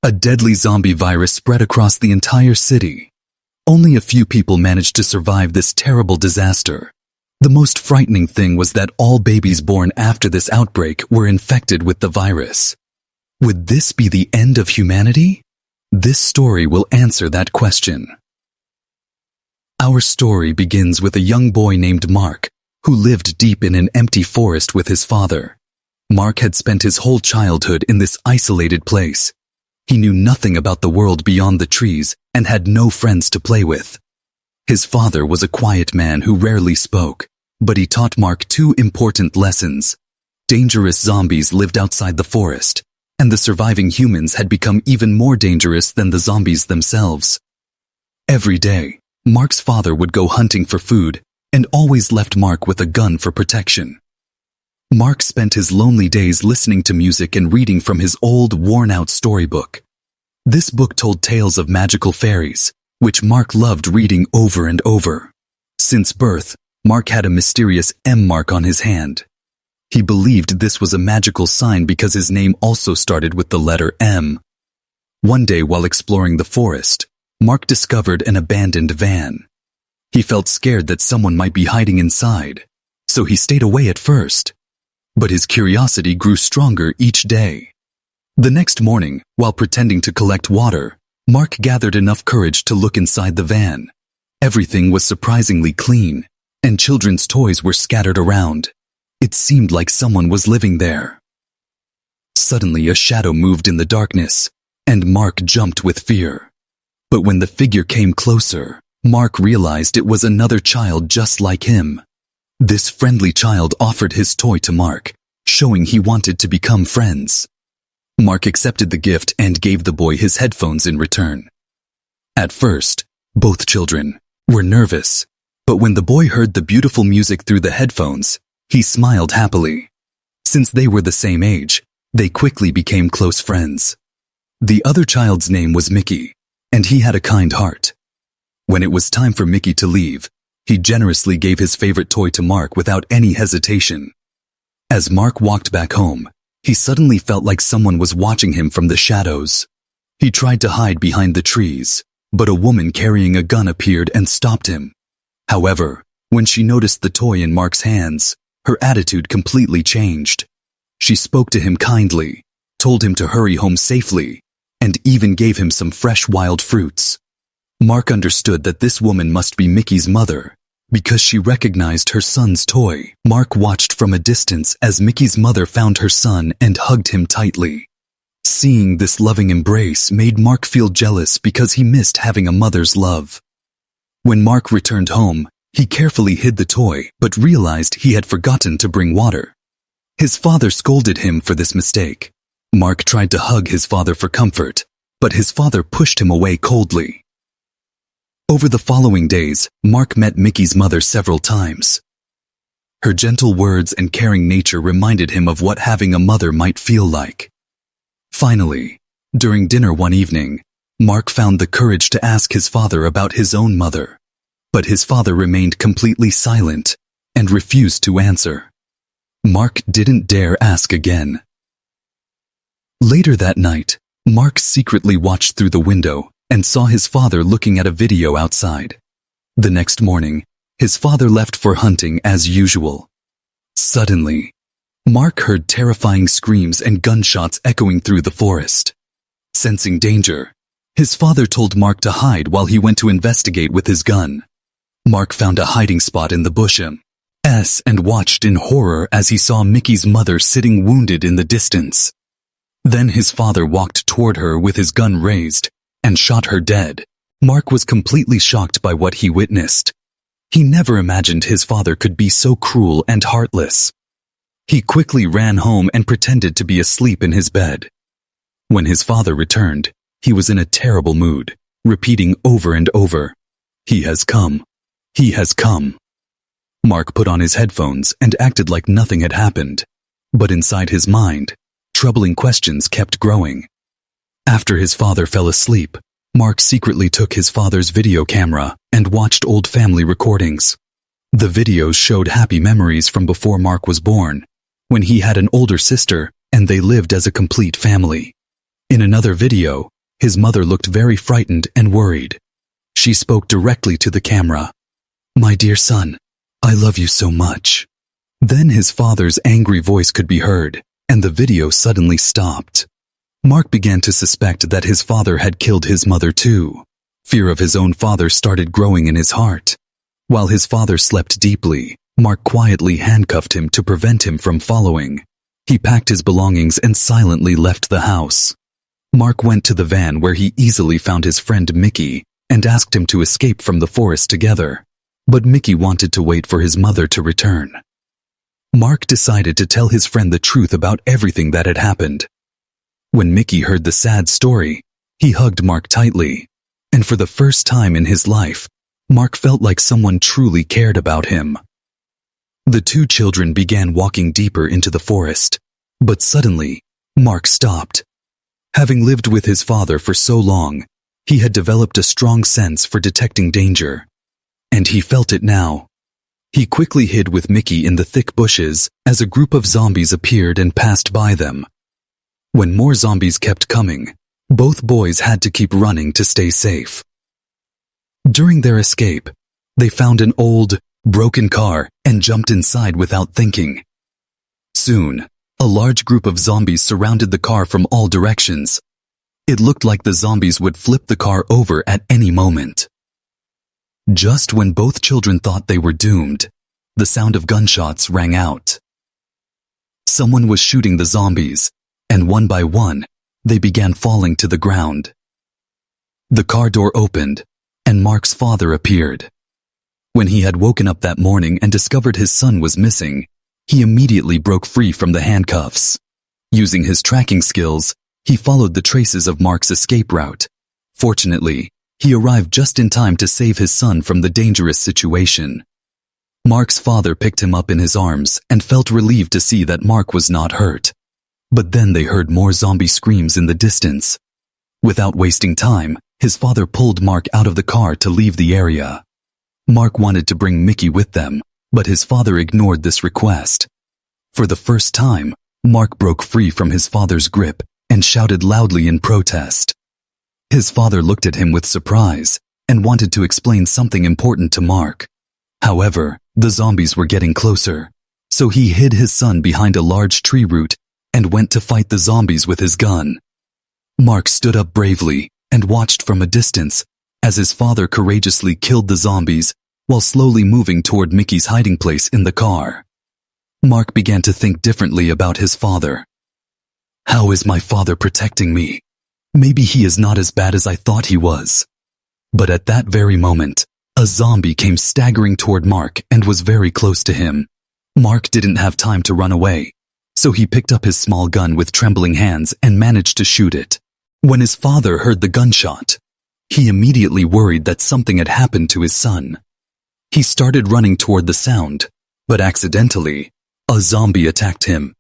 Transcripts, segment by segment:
A deadly zombie virus spread across the entire city. Only a few people managed to survive this terrible disaster. The most frightening thing was that all babies born after this outbreak were infected with the virus. Would this be the end of humanity? This story will answer that question. Our story begins with a young boy named Mark, who lived deep in an empty forest with his father. Mark had spent his whole childhood in this isolated place. He knew nothing about the world beyond the trees and had no friends to play with. His father was a quiet man who rarely spoke, but he taught Mark two important lessons. Dangerous zombies lived outside the forest, and the surviving humans had become even more dangerous than the zombies themselves. Every day, Mark's father would go hunting for food and always left Mark with a gun for protection. Mark spent his lonely days listening to music and reading from his old, worn-out storybook. This book told tales of magical fairies, which Mark loved reading over and over. Since birth, Mark had a mysterious M mark on his hand. He believed this was a magical sign because his name also started with the letter M. One day while exploring the forest, Mark discovered an abandoned van. He felt scared that someone might be hiding inside, so he stayed away at first. But his curiosity grew stronger each day. The next morning, while pretending to collect water, Mark gathered enough courage to look inside the van. Everything was surprisingly clean, and children's toys were scattered around. It seemed like someone was living there. Suddenly, a shadow moved in the darkness, and Mark jumped with fear. But when the figure came closer, Mark realized it was another child just like him. This friendly child offered his toy to Mark, showing he wanted to become friends. Mark accepted the gift and gave the boy his headphones in return. At first, both children were nervous, but when the boy heard the beautiful music through the headphones, he smiled happily. Since they were the same age, they quickly became close friends. The other child's name was Mickey, and he had a kind heart. When it was time for Mickey to leave, he generously gave his favorite toy to Mark without any hesitation. As Mark walked back home, he suddenly felt like someone was watching him from the shadows. He tried to hide behind the trees, but a woman carrying a gun appeared and stopped him. However, when she noticed the toy in Mark's hands, her attitude completely changed. She spoke to him kindly, told him to hurry home safely, and even gave him some fresh wild fruits. Mark understood that this woman must be Mickey's mother, because she recognized her son's toy. Mark watched from a distance as Mickey's mother found her son and hugged him tightly. Seeing this loving embrace made Mark feel jealous because he missed having a mother's love. When Mark returned home, he carefully hid the toy but realized he had forgotten to bring water. His father scolded him for this mistake. Mark tried to hug his father for comfort, but his father pushed him away coldly. Over the following days, Mark met Mickey's mother several times. Her gentle words and caring nature reminded him of what having a mother might feel like. Finally, during dinner one evening, Mark found the courage to ask his father about his own mother. But his father remained completely silent and refused to answer. Mark didn't dare ask again. Later that night, Mark secretly watched through the window and saw his father looking at a video outside. The next morning, his father left for hunting as usual. Suddenly, Mark heard terrifying screams and gunshots echoing through the forest. Sensing danger, his father told Mark to hide while he went to investigate with his gun. Mark found a hiding spot in the bushes and watched in horror as he saw Mickey's mother sitting wounded in the distance. Then his father walked toward her with his gun raised and shot her dead. Mark was completely shocked by what he witnessed. He never imagined his father could be so cruel and heartless. He quickly ran home and pretended to be asleep in his bed. When his father returned, he was in a terrible mood, repeating over and over, "He has come. He has come." Mark put on his headphones and acted like nothing had happened. But inside his mind, troubling questions kept growing. After his father fell asleep, Mark secretly took his father's video camera and watched old family recordings. The videos showed happy memories from before Mark was born, when he had an older sister and they lived as a complete family. In another video, his mother looked very frightened and worried. She spoke directly to the camera. "My dear son, I love you so much." Then his father's angry voice could be heard, and the video suddenly stopped. Mark began to suspect that his father had killed his mother too. Fear of his own father started growing in his heart. While his father slept deeply, Mark quietly handcuffed him to prevent him from following. He packed his belongings and silently left the house. Mark went to the van where he easily found his friend Mickey and asked him to escape from the forest together. But Mickey wanted to wait for his mother to return. Mark decided to tell his friend the truth about everything that had happened. When Mickey heard the sad story, he hugged Mark tightly, and for the first time in his life, Mark felt like someone truly cared about him. The two children began walking deeper into the forest, but suddenly, Mark stopped. Having lived with his father for so long, he had developed a strong sense for detecting danger. And he felt it now. He quickly hid with Mickey in the thick bushes as a group of zombies appeared and passed by them. When more zombies kept coming, both boys had to keep running to stay safe. During their escape, they found an old, broken car and jumped inside without thinking. Soon, a large group of zombies surrounded the car from all directions. It looked like the zombies would flip the car over at any moment. Just when both children thought they were doomed, the sound of gunshots rang out. Someone was shooting the zombies, and one by one, they began falling to the ground. The car door opened, and Mark's father appeared. When he had woken up that morning and discovered his son was missing, he immediately broke free from the handcuffs. Using his tracking skills, he followed the traces of Mark's escape route. Fortunately, he arrived just in time to save his son from the dangerous situation. Mark's father picked him up in his arms and felt relieved to see that Mark was not hurt. But then they heard more zombie screams in the distance. Without wasting time, his father pulled Mark out of the car to leave the area. Mark wanted to bring Mickey with them, but his father ignored this request. For the first time, Mark broke free from his father's grip and shouted loudly in protest. His father looked at him with surprise and wanted to explain something important to Mark. However, the zombies were getting closer, so he hid his son behind a large tree root and went to fight the zombies with his gun. Mark stood up bravely and watched from a distance as his father courageously killed the zombies while slowly moving toward Mickey's hiding place in the car. Mark began to think differently about his father. How is my father protecting me? Maybe he is not as bad as I thought he was. But at that very moment, a zombie came staggering toward Mark and was very close to him. Mark didn't have time to run away, so he picked up his small gun with trembling hands and managed to shoot it. When his father heard the gunshot, he immediately worried that something had happened to his son. He started running toward the sound, but accidentally, a zombie attacked him.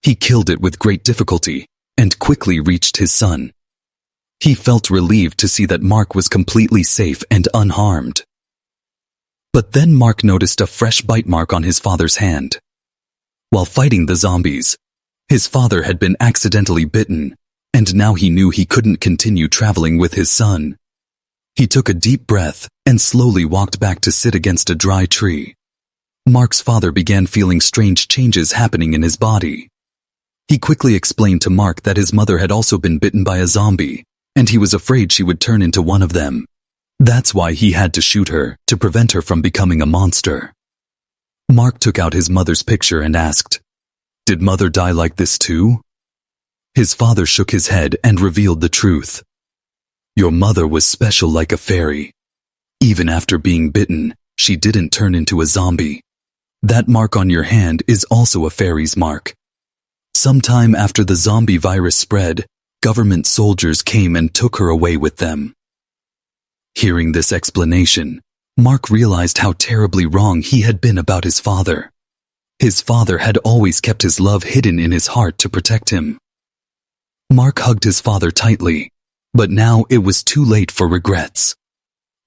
He killed it with great difficulty and quickly reached his son. He felt relieved to see that Mark was completely safe and unharmed. But then Mark noticed a fresh bite mark on his father's hand. While fighting the zombies, his father had been accidentally bitten, and now he knew he couldn't continue traveling with his son. He took a deep breath and slowly walked back to sit against a dry tree. Mark's father began feeling strange changes happening in his body. He quickly explained to Mark that his mother had also been bitten by a zombie, and he was afraid she would turn into one of them. That's why he had to shoot her, to prevent her from becoming a monster. Mark took out his mother's picture and asked, "Did mother die like this too?" His father shook his head and revealed the truth. "Your mother was special like a fairy. Even after being bitten, she didn't turn into a zombie. That mark on your hand is also a fairy's mark. Sometime after the zombie virus spread, government soldiers came and took her away with them." Hearing this explanation, Mark realized how terribly wrong he had been about his father. His father had always kept his love hidden in his heart to protect him. Mark hugged his father tightly, but now it was too late for regrets.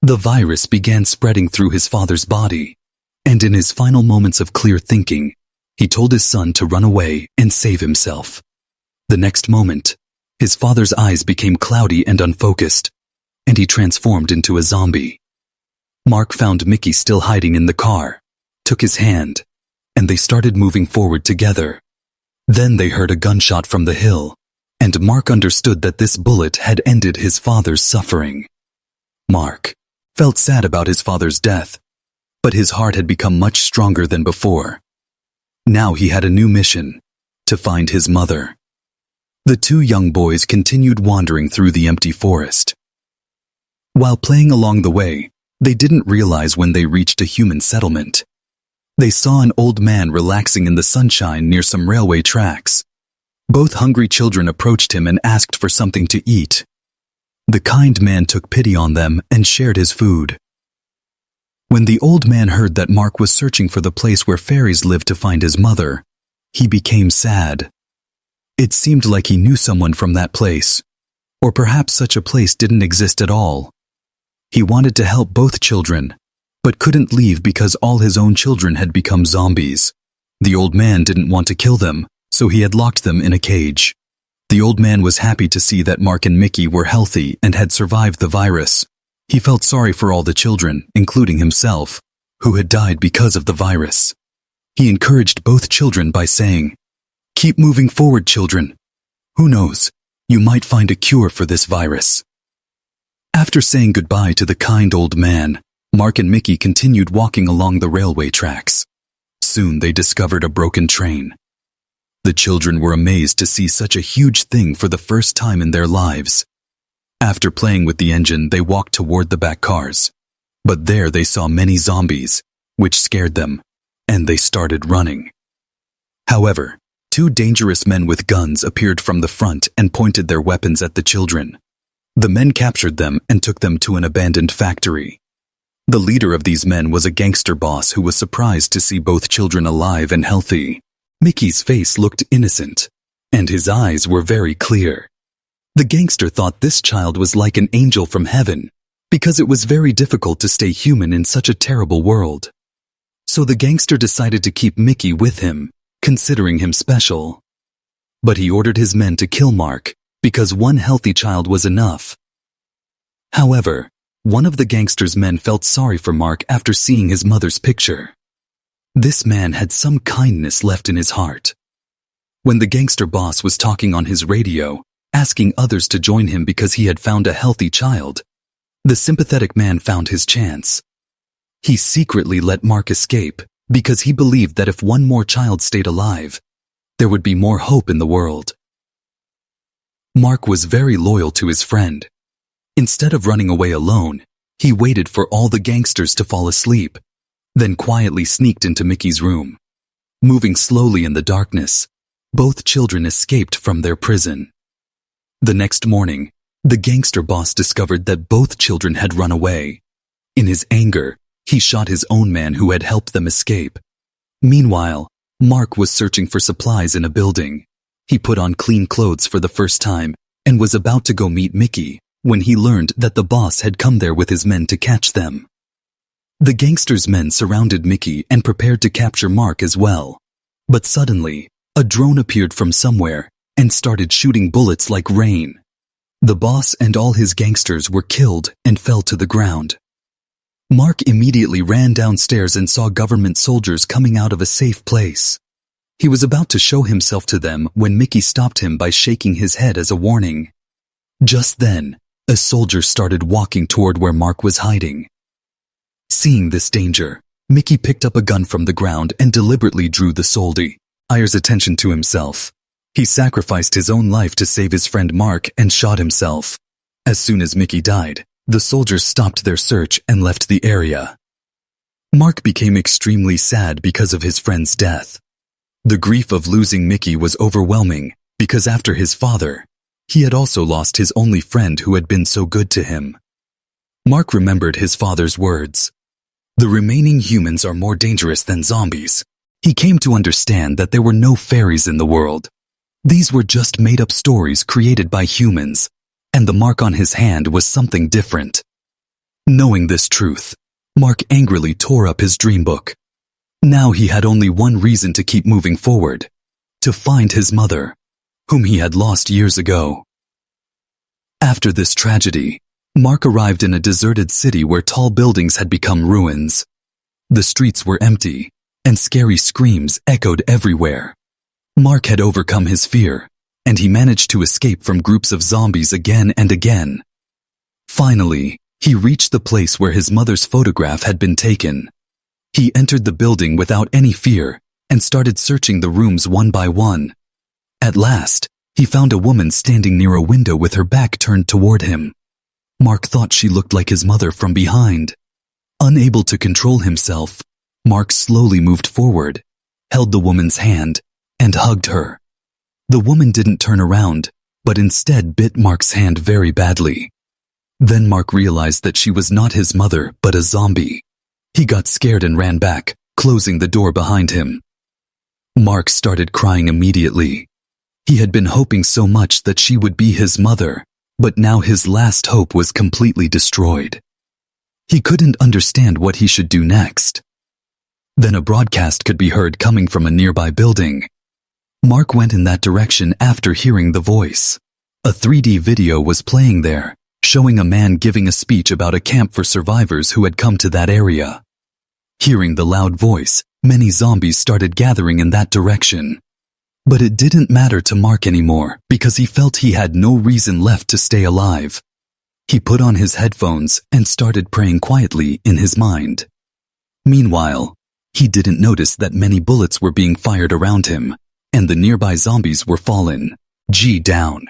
The virus began spreading through his father's body, and in his final moments of clear thinking, he told his son to run away and save himself. The next moment, His father's eyes became cloudy and unfocused, and he transformed into a zombie. Mark found Mickey still hiding in the car, took his hand, and they started moving forward together. Then they heard a gunshot from the hill, and Mark understood that this bullet had ended his father's suffering. Mark felt sad about his father's death, but his heart had become much stronger than before. Now he had a new mission: to find his mother. The two young boys continued wandering through the empty forest. While playing along the way, they didn't realize when they reached a human settlement. They saw an old man relaxing in the sunshine near some railway tracks. Both hungry children approached him and asked for something to eat. The kind man took pity on them and shared his food. When the old man heard that Mark was searching for the place where fairies lived to find his mother, he became sad. It seemed like he knew someone from that place, or perhaps such a place didn't exist at all. He wanted to help both children, but couldn't leave because all his own children had become zombies. The old man didn't want to kill them, so he had locked them in a cage. The old man was happy to see that Mark and Mickey were healthy and had survived the virus. He felt sorry for all the children, including himself, who had died because of the virus. He encouraged both children by saying, "Keep moving forward, children. Who knows, you might find a cure for this virus." After saying goodbye to the kind old man, Mark and Mickey continued walking along the railway tracks. Soon they discovered a broken train. The children were amazed to see such a huge thing for the first time in their lives. After playing with the engine, they walked toward the back cars. But there they saw many zombies, which scared them, and they started running. However, two dangerous men with guns appeared from the front and pointed their weapons at the children. The men captured them and took them to an abandoned factory. The leader of these men was a gangster boss who was surprised to see both children alive and healthy. Mickey's face looked innocent, and his eyes were very clear. The gangster thought this child was like an angel from heaven, because it was very difficult to stay human in such a terrible world. So the gangster decided to keep Mickey with him, considering him special. But he ordered his men to kill Mark, because one healthy child was enough. However, one of the gangster's men felt sorry for Mark after seeing his mother's picture. This man had some kindness left in his heart. When the gangster boss was talking on his radio, asking others to join him because he had found a healthy child, the sympathetic man found his chance. He secretly let Mark escape because he believed that if one more child stayed alive, there would be more hope in the world. Mark was very loyal to his friend. Instead of running away alone, he waited for all the gangsters to fall asleep, then quietly sneaked into Mickey's room. Moving slowly in the darkness, both children escaped from their prison. The next morning, the gangster boss discovered that both children had run away. In his anger, he shot his own man who had helped them escape. Meanwhile, Mark was searching for supplies in a building. He put on clean clothes for the first time and was about to go meet Mickey when he learned that the boss had come there with his men to catch them. The gangster's men surrounded Mickey and prepared to capture Mark as well. But suddenly, a drone appeared from somewhere and started shooting bullets like rain. The boss and all his gangsters were killed and fell to the ground. Mark immediately ran downstairs and saw government soldiers coming out of a safe place. He was about to show himself to them when Mickey stopped him by shaking his head as a warning. Just then, a soldier started walking toward where Mark was hiding. Seeing this danger, Mickey picked up a gun from the ground and deliberately drew the soldier's attention to himself. He sacrificed his own life to save his friend Mark and shot himself. As soon as Mickey died, the soldiers stopped their search and left the area. Mark became extremely sad because of his friend's death. The grief of losing Mickey was overwhelming because after his father, he had also lost his only friend who had been so good to him. Mark remembered his father's words. The remaining humans are more dangerous than zombies. He came to understand that there were no fairies in the world. These were just made-up stories created by humans, and the mark on his hand was something different. Knowing this truth, Mark angrily tore up his dream book. Now he had only one reason to keep moving forward: to find his mother, whom he had lost years ago. After this tragedy, Mark arrived in a deserted city where tall buildings had become ruins. The streets were empty, and scary screams echoed everywhere. Mark had overcome his fear, and he managed to escape from groups of zombies again and again. Finally, he reached the place where his mother's photograph had been taken. He entered the building without any fear and started searching the rooms one by one. At last, he found a woman standing near a window with her back turned toward him. Mark thought she looked like his mother from behind. Unable to control himself, Mark slowly moved forward, held the woman's hand, and hugged her. The woman didn't turn around, but instead bit Mark's hand very badly. Then Mark realized that she was not his mother, but a zombie. He got scared and ran back, closing the door behind him. Mark started crying immediately. He had been hoping so much that she would be his mother, but now his last hope was completely destroyed. He couldn't understand what he should do next. Then a broadcast could be heard coming from a nearby building. Mark went in that direction after hearing the voice. A 3D video was playing there, showing a man giving a speech about a camp for survivors who had come to that area. Hearing the loud voice, many zombies started gathering in that direction. But it didn't matter to Mark anymore because he felt he had no reason left to stay alive. He put on his headphones and started praying quietly in his mind. Meanwhile, he didn't notice that many bullets were being fired around him, and the nearby zombies were fallen, down.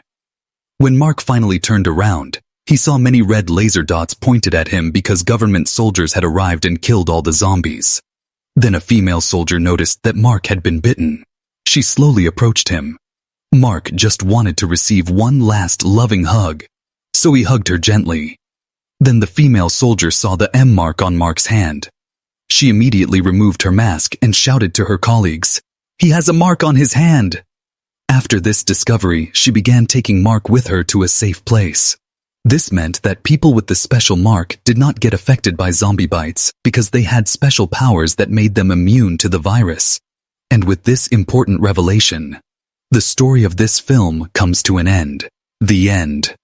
When Mark finally turned around, he saw many red laser dots pointed at him because government soldiers had arrived and killed all the zombies. Then a female soldier noticed that Mark had been bitten. She slowly approached him. Mark just wanted to receive one last loving hug, so he hugged her gently. Then the female soldier saw the M mark on Mark's hand. She immediately removed her mask and shouted to her colleagues, "He has a mark on his hand!" After this discovery, she began taking Mark with her to a safe place. This meant that people with the special mark did not get affected by zombie bites because they had special powers that made them immune to the virus. And with this important revelation, the story of this film comes to an end. The end.